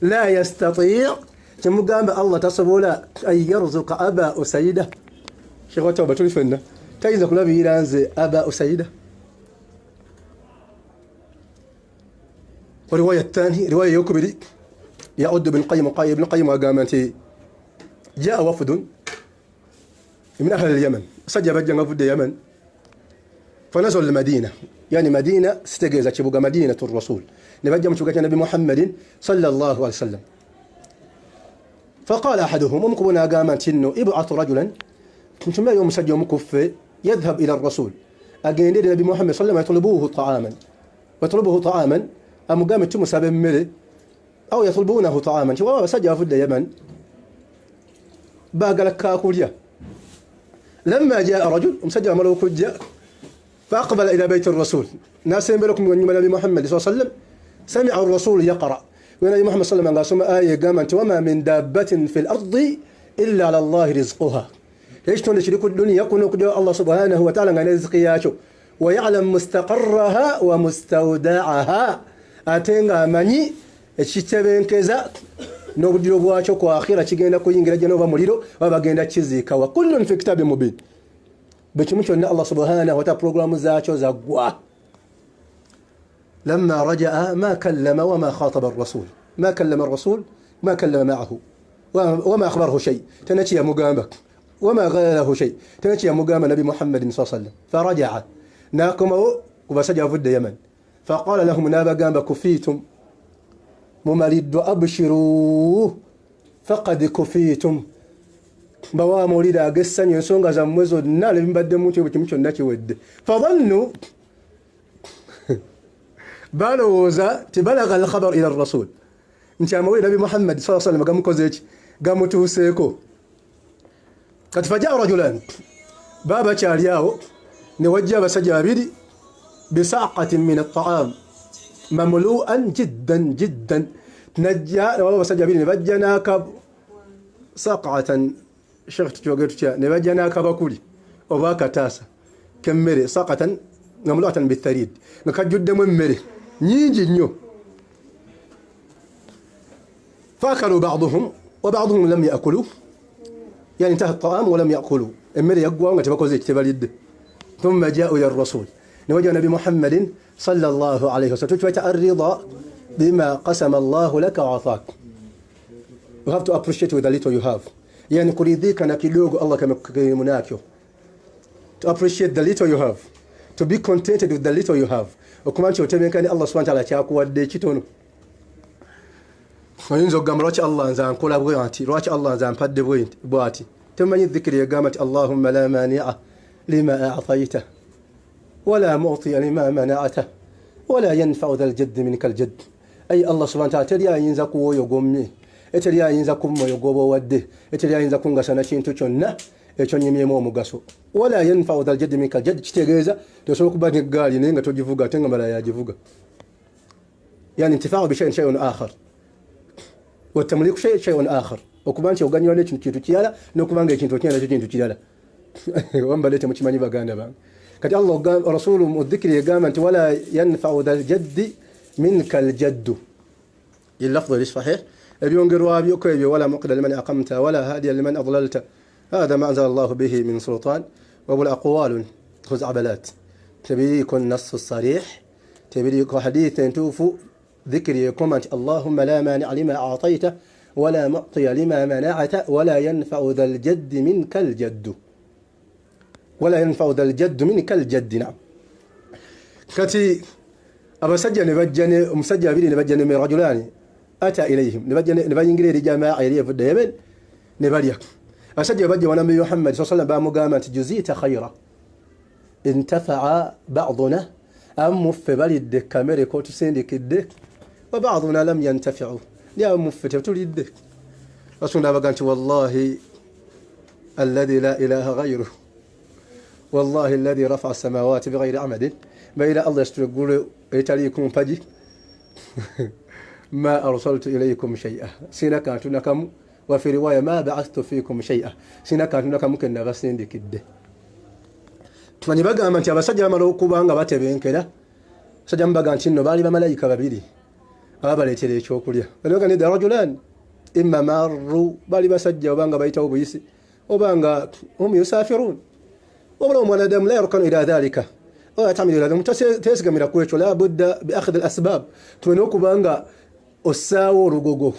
لا يستطيع ثم قام الله تصبوا لا أن يرزق أبا أسيدة شيخ توبة تلفنا تيزق لبي لانزي أبا أسيدة. ورواية الثانية رواية يكبري يعد بن القيم ابن القيم وقامت جاء وفد من أهل اليمن سجب جنب اليمن فنزل المدينة يعني مدينة ستجيزة تبقى مدينة الرسول نبجم شوكة النبي محمد صلى الله عليه وسلم. فقال أحدهم أمكبنا قامت إنه ابعث رجلا ثم يوم سجل مكفي يذهب إلى الرسول أجين النبي محمد صلى الله عليه وسلم يطلبه طعاما أم قامت ثم سبب ملي أو يطلبونه طعاما شو سجل في اليمن باقى لك كاكوليا. لما جاء رجل مسجل ملوك جاء فأقبل إلى بيت الرسول ناس ينبلكم من النبي محمد صلى الله عليه وسلم سمع الرسول يقرأ والنبي محمد صلى الله عليه وسلم قال آية قامت وما من دابة في الأرض إلا على الله رزقها ليش تنشرك الدنيا يكون الله سبحانه وتعالى عن رزقياته ويعلم مستقرها ومستودعها أتنغى مني الشتبين كذا نقدر بواشك وآخرة تجينا كوين جرجنا ومريرو وبعدين تشزيك وكل في كتاب مبين بتشمشوا أن الله سبحانه وتعالى برنامج ذاته زقوا. لما رجع ما كلم وما خاطب الرسول ما كلم الرسول ما كلم معه وما أخبره شيء تنشي مقامك وما قال له شيء تنشي مقام النبي محمد صلى الله عليه وسلم. فرجع ناكمه وبسجع في اليمن فقال لهم نابا قام كفيتم ممرد أبشروا فقد كفيتم بوا مولدا قسن يسونغ زمزو نال من بعد موتي وتمشون ناتي ود فظنوا بالوزا تبلغ الخبر إلى الرسول إن شاء الله النبي محمد صلى الله عليه وسلم قام كوزيج قام توسيكو قد فجاء رجلان بابا شارياو نوجه بسجابيدي بساقة من الطعام مملوءا جدا جدا نجا والله بسجابيدي نبجناك ساقعة شيخ توغيرتشا نبجناك باكولي وباك تاسا كمري ساقة مملوءة بالثريد نكجد من مري نيجي نيو فاكلوا بعضهم وبعضهم لم يأكلوا يعني انتهى الطعام ولم يأكلوا المري يقوى وتبكوا زي تباليد. ثم جاءوا إلى الرسول نوجه نبي محمد صلى الله عليه وسلم الرضا بما قسم الله لك وعطاك. You have to appreciate with the little you have. يعني kuridhika na kidogo Allah kamekunacho. To appreciate the little you have. To be contented with the little you have. Okumanchi otebenkani Allah subhanahu wa ta'ala kyakuwadde kitono. Oyinza okugamba lwaki Allah nze ankola bwati lwaki Allah nze ampadde bwati temanyi dhikiri yagamba nti Allahumma la mani'a lima a'tayta wala mu'tiya lima mana'ata wala yanfa'u dhal jadd minkal jadd. Ay Allah subhanahu wa ta'ala teri ayinza kuwoyogomye eteri ayinza kumwoyogoba wadde eteri ayinza kungasana kintu kyonna ekyo nyimyemu omugaso wala yanfa'u dhal jadd minkal jadd kitegeeza tosobola kuba n'eggaali naye nga togivuga ate nga mala yagivuga. Yani intifa'u bi shay'in akhar والتمليك شيء آخر وكمان شيء وغاني ولا كنتو كيالا نكمان كنتو كيالا كنتو كيالا وانبليت مچماني باغانا با كدي الله قام رسول الذكر يقام انت ولا ينفع ذا الجد منك الجد اللفظ الصحيح اليوم قروا بيوكي ولا مقد لمن اقمت ولا هادي لمن اضللت هذا ما انزل الله به من سلطان وابو اقوال خزعبلات تبي يكون نص الصريح تبي يكون حديث توفو ذكر يكون اللهم لا مانع لما أعطيته ولا معطي لما منعت ولا ينفع ذا الجد منك الجد ولا ينفع ذا الجد منك الجد. نعم كتي أبا سجل نبجني مسجل بني نبجني من رجلان أتى إليهم نبجني لجماعة إليه في اليمن نبجك أسجل بجي ونبي محمد صلى الله عليه وسلم بمقامة جزيت خيرا انتفع بعضنا أم مفبالد كاميرا كوتو سندك الدك وبعضنا لم ينتفعوا يا مفتتوا الدك رسولنا بقانت والله الذي لا إله غيره والله الذي رفع السماوات بغير عمد بين الله يقول يتليكم فجي ما أرسلت إليكم شيئا سنكات نكم وفي رواية ما بعثت فيكم شيئا سنكات نكم كنا غسين دي كده من يبقى من تبى سجى ملوكو بانغ باتبين كده سجى مبقى نشينو بالي بملايكة ببيدي أبالي تلي شوكوليا ولو كان يدى رجلان إما مروا بالي بسجى وبانغ بيتوا بيسي وبانغ هم يسافرون ومن ولدهم لا يركن إلى ذلك ويعتمد إلى ذلك تسقى من الكويت ولا بد بأخذ الأسباب تنوكو بانغ أساو رغوغو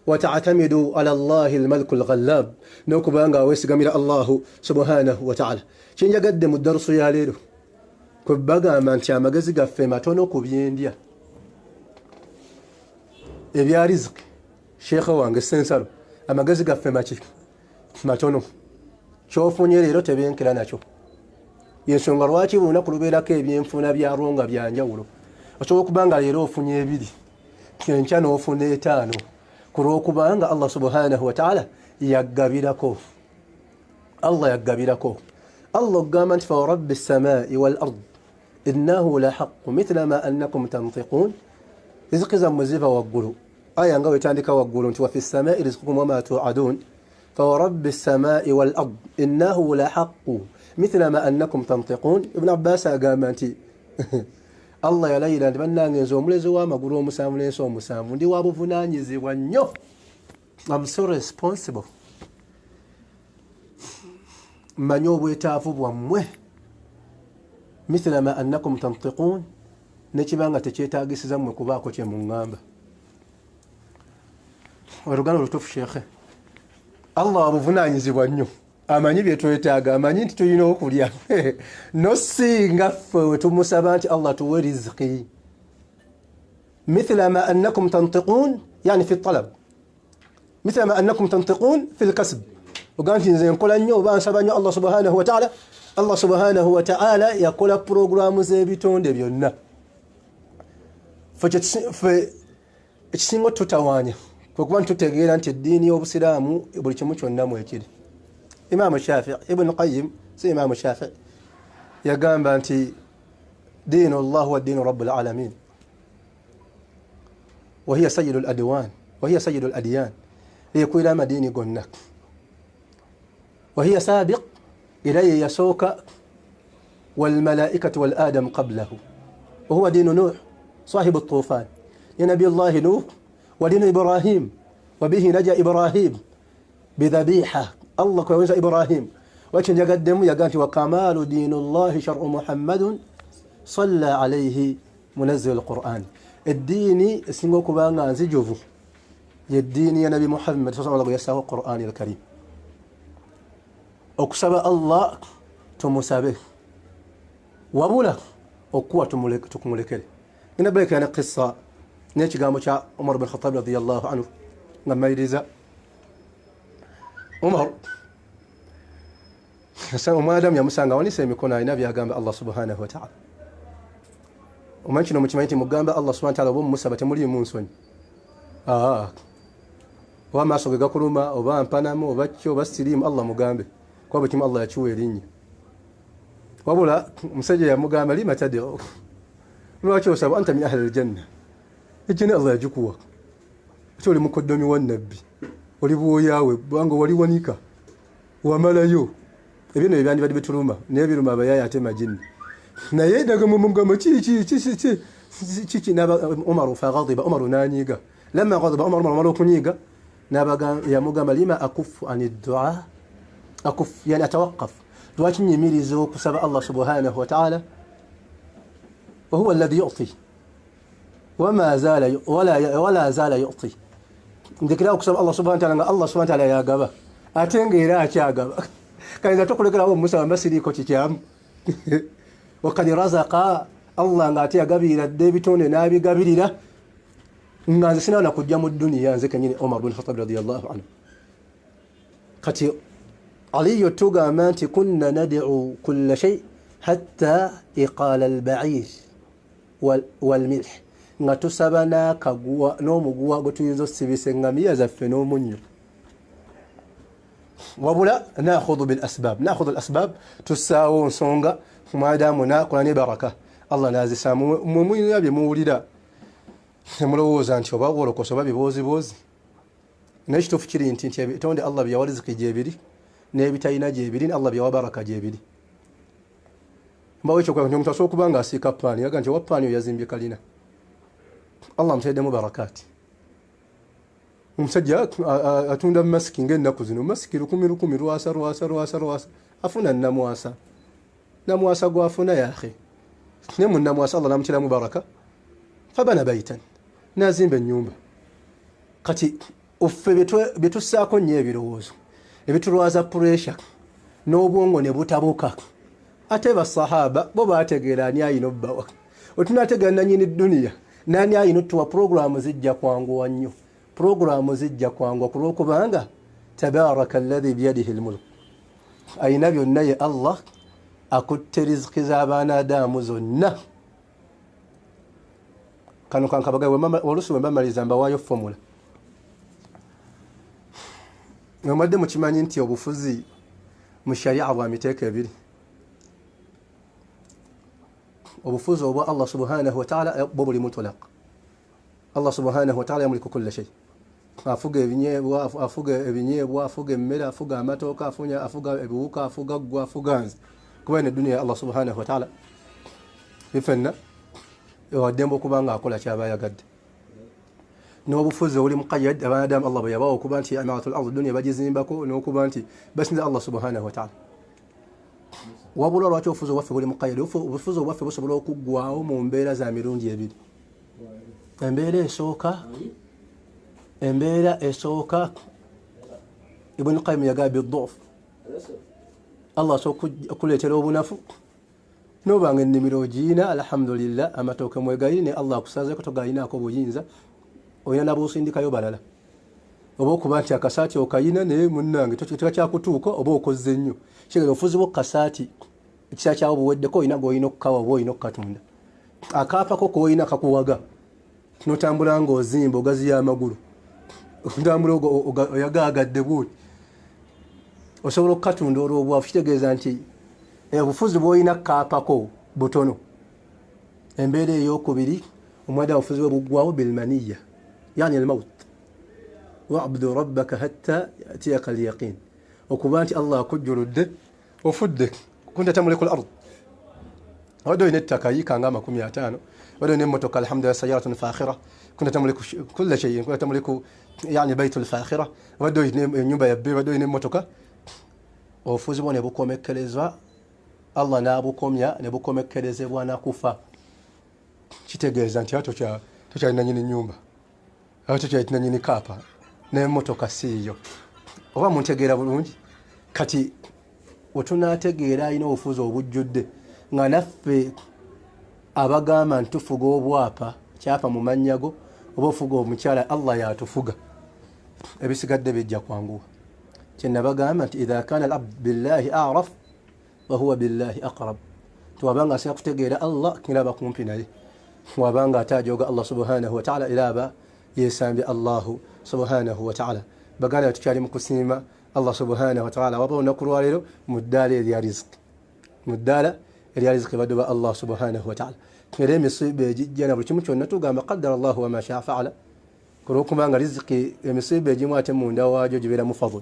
وتعتمد على الله الملك الغلاب نوكو بانغا ويسقى من الله سبحانه وتعالى شين يقدم الدرس يا ليلو كبغا من تياما غزغا فيما تونوكو بينديا إبيا رزق شيخ وانغ سنسر أما غزغا فيما تشيك ما تونو شوفوا نيريرو تبين كلا ناشو ينسونغ رواتي ونقلو بيلا كيبين فونا بيا رونغا بيا نجاولو وشوكو بانغا ليرو فوني بيدي كينشانو وفوني تانو كروكو بانغا الله سبحانه وتعالى يقابلكو الله يقابلكو الله قامت فرب السماء والأرض إنه لحق مثل ما أنكم تنطقون رزق زمزيفا وقلوا آية نقوي تاندك وقلوا وفي السماء رزقكم وما توعدون فورب السماء والأرض إنه لحق مثل ما أنكم تنطقون ابن عباس قامتي الله يا ليلى بنا نزوم لزوا ما قولوا مسامون يسوم مسامون دي وابو فناني زي ونيو I'm so responsible manyo bwetaafu bwammwe مثل ما أنكم تنطقون nekibanga tekyetaagisiza mmwe kubaako kye muŋŋamba olugano lutuufu sheekhe Allah wabuvunaanyizibwa nnyo amanyi bye twetaaga amanyi nti tulina okulya nosinga ffe we tumusaba nti Allah tuwe riziki مثل ما أنكم تنطقون يعني في الطلب مثل ما أنكم تنطقون في الكسب وقالت نزي نقول أنه وبانسبا أنه الله سبحانه وتعالى الله سبحانه وتعالى يقول بروغرام زيبتون دبيونا فكتسينغو تتواني كوكوان تتغير أنت الدين وبسلام يبريكمو شونامو يكيد إمام الشافعي ابن القيم سي إمام الشافعي يقام بأنت دين الله هو الدين رب العالمين وهي سيد الأدوان وهي سيد الأديان يقول إلى مدينة قنك وهي سابق إليه يسوك والملائكة والآدم قبله وهو دين نوح صاحب الطوفان يا نبي الله نوح ودين إبراهيم وبه نجا إبراهيم بذبيحة الله كويس إبراهيم وكان يقدم يقانت وكمال دين الله شرع محمد صلى عليه منزل القرآن الديني سنوكو بانا زجوفو يديني يا نبي محمد صلى الله عليه وسلم القرآن الكريم أكسب الله تمسابه وابولا أقوى تكملك هنا بلك يعني قصة نيتش قاموا عمر بن الخطاب رضي الله عنه لما يريزا عمر وما دام يا مسانغا وني سيكون نبي قام الله سبحانه وتعالى ومنشنو متميتي مقام الله سبحانه وتعالى ومسابة مريم منسون وما سوغا كروما وبا امبانامو وباتشو بستريم الله مقام kwa bitima Allah yachiwe erinnya wabula musajja yamugamba lima tad'u lwaki osaba anta min ahli aljanna ejjana Allah yajikuwa toli mukoddomi wa nabbi oli bwoyawe bwango wali wanika wamalayo ebino ebyandi bituluma nebiruma abayaya ate majini naye daga mumugamba chi naba Umar fa ghadiba Umar nanyiga lamma ghadiba Umar kunyiga nabaga yamugamba lima akufu anid du'a أكف يعني أتوقف لكن يميل زوك بسبب الله سبحانه وتعالى وهو الذي يعطي وما زال ولا زال يعطي عندك لا أقسم الله سبحانه وتعالى الله سبحانه وتعالى يا جبا أتنقي لا يا جبا كان إذا تقول لك له موسى مسري كوتشام وقد رزق الله ناتي قبيل الدبيتون نابي قبيل له الناس سنة نقول جام الدنيا زكني عمر بن الخطاب رضي الله عنه قتي علي توغا مانتي كنا ندعو كل شيء حتى إقال البعير والملح nga tusaba n'akaguwa n'omuguwa gwe tuyinza osibisa eŋŋamiya zaffe n'omunnyo wabula nakhudhu bil asbab tussaawo nsonga mwadamu nakola ne baraka Allah nazisaamu mumuyina bye muwulira temulowooza nti oba wolokosa oba biboozi n'ekituufu kiri nti ebitonde Allah byawa riziki gyebiri n'ebitalina gyebiri Allah byawa baraka gyebiri mbawo ekyo kwa omuntu asobola okuba nga asiika paani yaga nti owa paani oyo yazimbye kalina Allah mutaddemu barakaati omusajja atunda masiki ng'ennaku zino masiki lukumi lwasa afuna namwasa gwafuna yaakhe ne munnamwasa Allah namutiramu baraka fabana baitan nazimba ennyumba kati offe byetussaako nnyo ebirowoozo ebitulwaza puresha n'obwongo ne butabuka ate basahaba bo bategeera ani ayina obbawa wetunategeera nannyini dduniya nani ayina otuwa programu zijja kwanguwa nnyo programu zijja kwanguwa ku lw'okubanga tabaraka alladhi biyadihi almulk ayina byonna ye Allah akutte riziki z'abaana Adamu zonna kano kankabagawe oluusi bwe mbamaliza mbawaayo formula mwemadde mukimanyi nti obufuzi mu sharia bwa miteeko ebiri obufuzi obwa Allah subhanahu wa ta'ala bwo buli mutlaq Allah subhanahu wa ta'ala yamliku kulla shay afuga ebinyeebwa afuga emmere afuga amatooka afuga ebiwuka afuga ggwa afuga nze kuba eno dunia Allah subhanahu wa ta'ala ifenna ewaddemba okuba nga akola kyaba yagadde n'obufuzi obuli muqayyad abanadamu Allah bwe yabawa okuba nti amaratul ard dunia bagizimbako n'okuba nti basinza Allah subhanahu wa ta'ala wabula lwaki obufuzi obwaffe buli muqayyad obufuzi obwaffe busobola okuggwawo mu mbeera za mirundi ebiri embeera esooka Ibn Qayyim yagamba bidduuf Allah okuleetera obunafu n'obanga ennimiro ogiina alhamdulillah amatooke mwegayiri ne Allah akusazeeko togayinaako buyinza olina nabwosindikayo balala oba okuba nti akasaati okayina naye munnange tekakyakutuuka oba okoze nnyo kigera ofuzi bo kasaati ekisa kyawo buweddeko olina gwolina okukawa oba olina okukatunda akaapako koolina kakuwaga notambula ng'ozimba ogaziya amagulu otambula oyagaagadde bwoti osobola okukatunda olw'obwavu kitegeeza nti obufuzi bwolina kaapako butono embeera ey'okubiri omwada obufuzi bwe buggwawo bilmaniya yani almaut wa'budu rabbaka hatta yatiyaka alyaqin okuba nti Allah akujjuludde ofudde kunta tamliku al-ard wadde olina ettaka yiikanga 50 wadde olina emmotoka alhamdulillah sayaratun fakhira kunta tamliku kulla shay kunta tamliku yani baytul fakhira wadde olina ennyumba yabbe wadde olina emmotoka obufuzi bwo ne bukomekkerezwa Allah n'abukomya ne bukomekkerezebwa nakufa kitegeeza nti tokyalina nyini nyumba tokyalina nyini kaapa n'emmotoka siiyo oba muntegeera bulungi kati wetunategeera alina obufuzi obujjudde nga naffe abagamba nti tufuga obwapa kyapa mu mannyago oba ofuga omukyala Allah yatufuga ebisigadde bijja kwanguwa kyenabagamba nti idha kana al-abd billahi a'raf wa huwa billahi aqrab tuwabanga asinga kutegeera Allah kiraba kumpi naye wabanga atajoga Allah subhanahu wa ta'ala ilaba yesambye Allahu subhanahu wa ta'ala bagala tukyali mu kusiima Allah subhanahu wa ta'ala waba olunaku lwaleero mu ddaala erya riziki baduba Allah subhanahu wa ta'ala era emisiiba egijja na buli kimu kyonna tugamba qaddara Allahu wa ma shaa fa'ala kulwokubanga riziki emisiiba egimu ate munda waagyo gibeera mufadul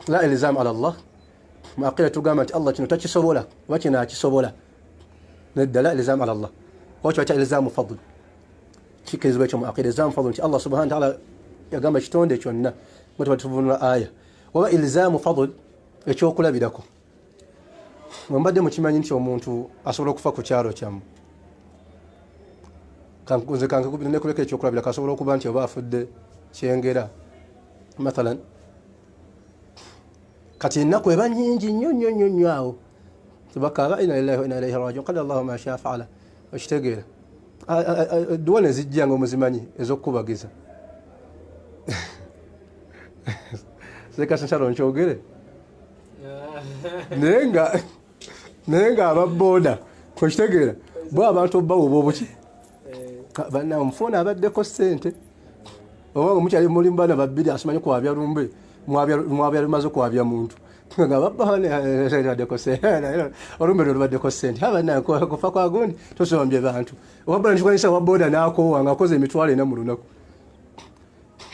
la ilzam ala Allah maaqila tugamba nti Allah kino takisobola oba kino akisobola nedda la ilzam ala Allah wakyo kya ilzamu fadl kikirizibwa ekyo mu aqida ilzamu fadl nti Allah subhanahu wa ta'ala yagamba kitonde kyonna nga tubatuvunula aya waba ilzamu fadl ekyokulabirako mwembadde mukimanyi nti omuntu asobola okufa ku kyalo kyamu nze kannekuleka ekyokulabirako asobola okuba nti oba afudde kyengera mathalan kati ennaku eba nnyingi nnyo awo tubakaba inna lillahi wa inna ilaihi raji'un qala Allahu ma shaa fa'ala okitegeera duwa ne zijja nga omuzimanyi ez'okukubagiza sekasensalo nkyogere nenga ababoda kwekitegeera bwe abantu bawoba obuki bannamufuna abaddeko ssente oba mukyali mulimu bana babiri asimanyi kwabya lumbe mwabya lumaze kwabya muntu nga babaddeko ssente olumbe lubaddeko ssente kufa kwa gundi tosombye bantu wabula nkikwanyisa waboda nakowa nga akoze emitwalo ena mu lunaku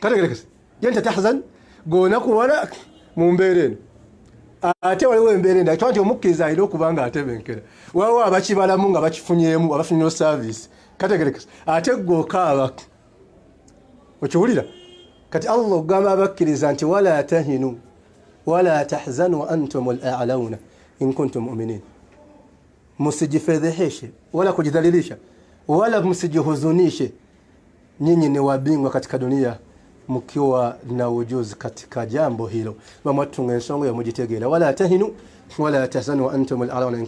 kategerekese yente tahzan gona kuwala mu mbeera eno ate waliwo embeera enda nti omukkiriza alina okuba nga atebenkera waliwo abakibalamu nga bakifunyemu abafunyewo saavisi kategerekese ate gwokaaba okiwulira kati allah okugamba abakkiriza nti wala tahinu wala tahzanu wa antum al-a'launa in kuntum mu'minin msijifedheheshe wala kujidhalilisha wala msijihuzunishe nyinyi ni wabingwa katika dunia mkiwa na ujuzi katika jambo hilo bamwatunga ensonga ya mujitegeera wala tahinu wala tahzanu wa antum al-a'launa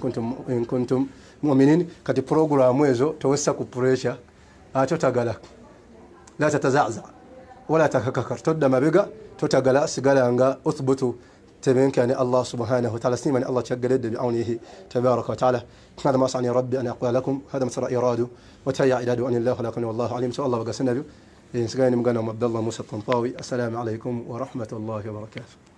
in kuntum mu'minin kati programu ezo towesa ku pressure atotagala la tatazaza wala takakakar todda mabega totagala sigala nga uthbutu تبينكني الله سبحانه وتعالى سيمني الله تشقلد بعونه تبارك وتعالى هذا ما صنع ربي أن أقول لكم هذا مثل إراده وتهيأ إراده أن الله خلقني والله عليم سؤال الله وقسنا به سقاني مقانا عبد الله موسى الطنطاوي السلام عليكم ورحمة الله وبركاته